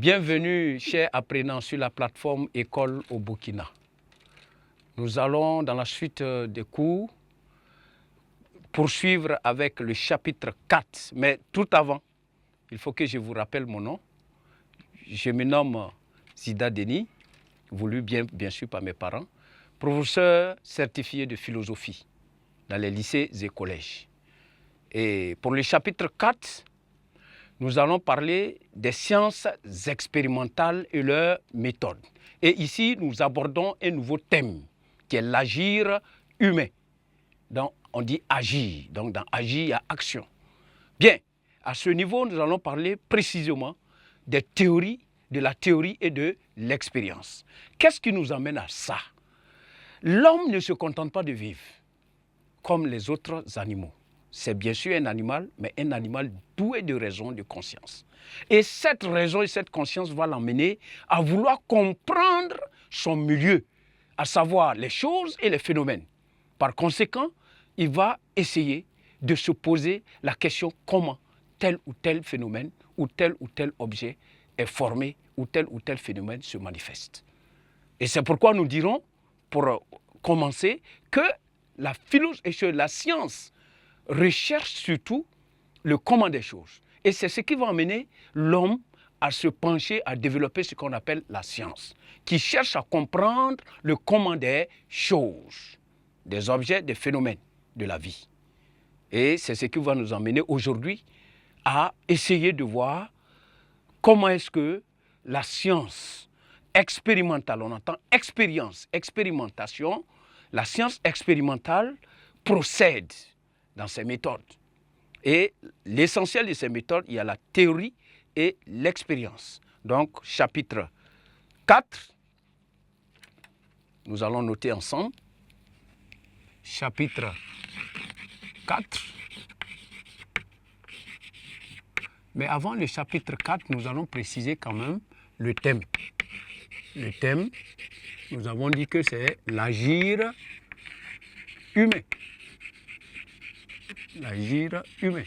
Bienvenue, chers apprenants, sur la plateforme École au Burkina. Nous allons, dans la suite des cours, poursuivre avec le chapitre 4. Mais tout avant, il faut que je vous rappelle mon nom. Je me nomme Zida Denis, voulu bien sûr par mes parents, professeur certifié de philosophie dans les lycées et collèges. Et pour le chapitre 4, nous allons parler des sciences expérimentales et leurs méthodes. Et ici, nous abordons un nouveau thème, qui est l'agir humain. Donc, on dit agir. Donc, dans agir, il y a action. Bien, à ce niveau, nous allons parler précisément des théories, de la théorie et de l'expérience. Qu'est-ce qui nous amène à ça? L'homme ne se contente pas de vivre comme les autres animaux. C'est bien sûr un animal, mais un animal doué de raison, de conscience. Et cette raison et cette conscience va l'emmener à vouloir comprendre son milieu, à savoir les choses et les phénomènes. Par conséquent, il va essayer de se poser la question comment tel ou tel phénomène ou tel objet est formé ou tel phénomène se manifeste. Et c'est pourquoi nous dirons, pour commencer, que la science recherche surtout le comment des choses. Et c'est ce qui va amener l'homme à se pencher, à développer ce qu'on appelle la science, qui cherche à comprendre le comment des choses, des objets, des phénomènes de la vie. Et c'est ce qui va nous amener aujourd'hui à essayer de voir comment est-ce que la science expérimentale, on entend expérience, expérimentation, la science expérimentale procède dans ses méthodes. Et l'essentiel de ces méthodes, il y a la théorie et l'expérience. Donc, chapitre 4, nous allons noter ensemble. Chapitre 4. Mais avant le chapitre 4, nous allons préciser quand même le thème. Le thème, nous avons dit que c'est l'agir humain. L'agir humain.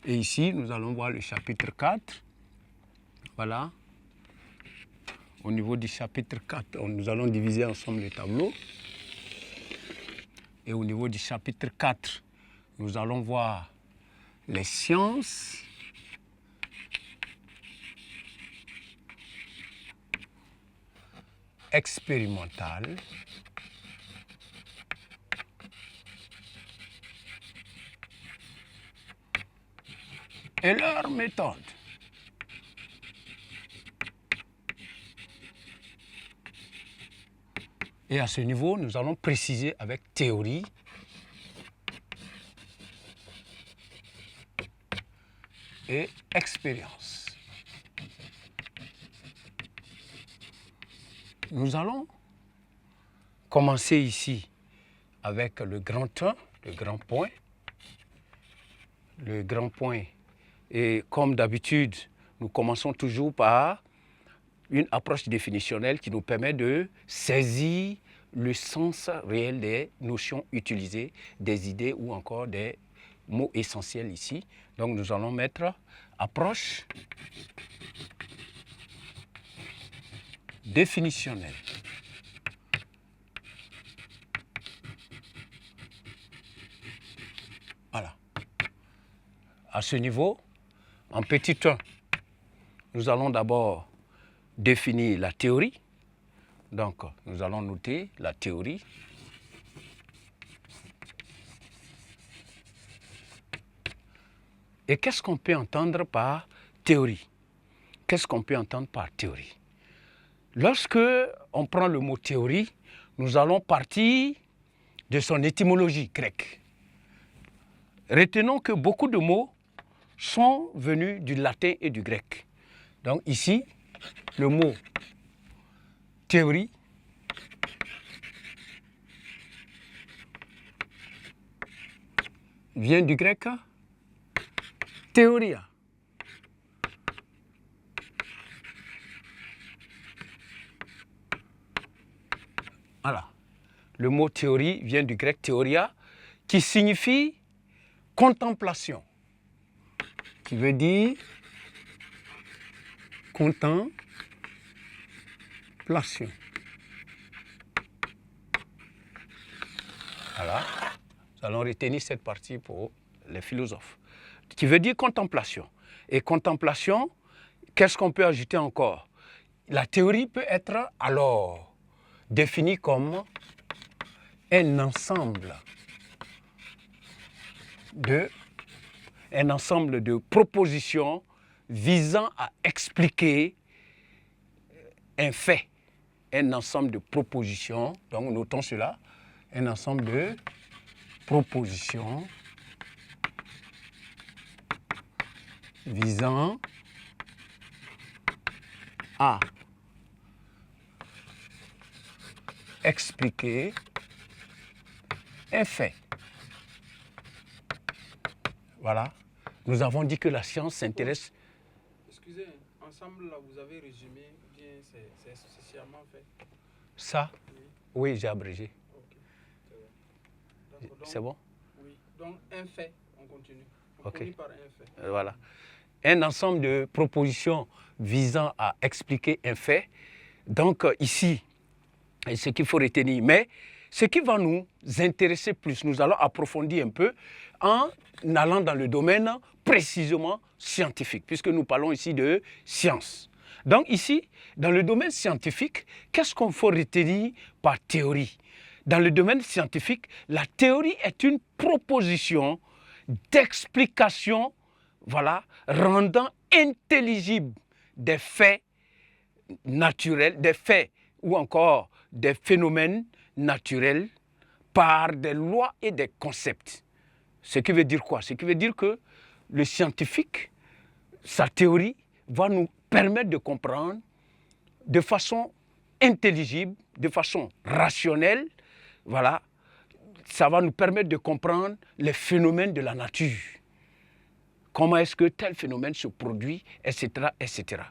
Et ici, nous allons voir le chapitre 4. Voilà. Au niveau du chapitre 4, nous allons diviser ensemble les tableaux. Et au niveau du chapitre 4, nous allons voir les sciences expérimentales et leurs méthodes. Et à ce niveau, nous allons préciser avec théorie et expérience. Nous allons commencer ici avec le grand 1, le grand point. Le grand point. Et comme d'habitude, nous commençons toujours par une approche définitionnelle qui nous permet de saisir le sens réel des notions utilisées, des idées ou encore des mots essentiels ici. Donc nous allons mettre approche définitionnelle. Voilà. À ce niveau, en petit 1, nous allons d'abord définir la théorie. Donc, nous allons noter la théorie. Et qu'est-ce qu'on peut entendre par théorie? Qu'est-ce qu'on peut entendre par théorie? Lorsque on prend le mot théorie, nous allons partir de son étymologie grecque. Retenons que beaucoup de mots sont venus du latin et du grec. Donc ici, le mot théorie vient du grec théoria. Voilà. Le mot théorie vient du grec théoria, qui signifie contemplation, qui veut dire contemplation. Voilà. Nous allons retenir cette partie pour les philosophes. Qui veut dire contemplation. Et contemplation, qu'est-ce qu'on peut ajouter encore? La théorie peut être alors définie comme un ensemble de propositions visant à expliquer un fait. Un ensemble de propositions, donc notons cela, un ensemble de propositions visant à expliquer un fait. Voilà. Nous avons dit que la science s'intéresse... Excusez, ensemble, là, vous avez résumé, bien, c'est sciemment fait. Ça, oui, j'ai abrégé. Okay. C'est bon? Oui. Donc, un fait, on continue. On Ok. finit par un fait. Voilà. Un ensemble de propositions visant à expliquer un fait. Donc, ici, ce qu'il faut retenir. Mais ce qui va nous intéresser plus, nous allons approfondir un peu en allant dans le domaine précisément scientifique, puisque nous parlons ici de science. Donc ici, dans le domaine scientifique, qu'est-ce qu'on faut retenir par théorie? Dans le domaine scientifique, la théorie est une proposition d'explication, voilà, rendant intelligibles des faits naturels, des faits ou encore des phénomènes naturels par des lois et des concepts. Ce qui veut dire quoi? Ce qui veut dire que le scientifique, sa théorie, va nous permettre de comprendre de façon intelligible, de façon rationnelle, voilà, ça va nous permettre de comprendre les phénomènes de la nature. Comment est-ce que tel phénomène se produit, etc., etc.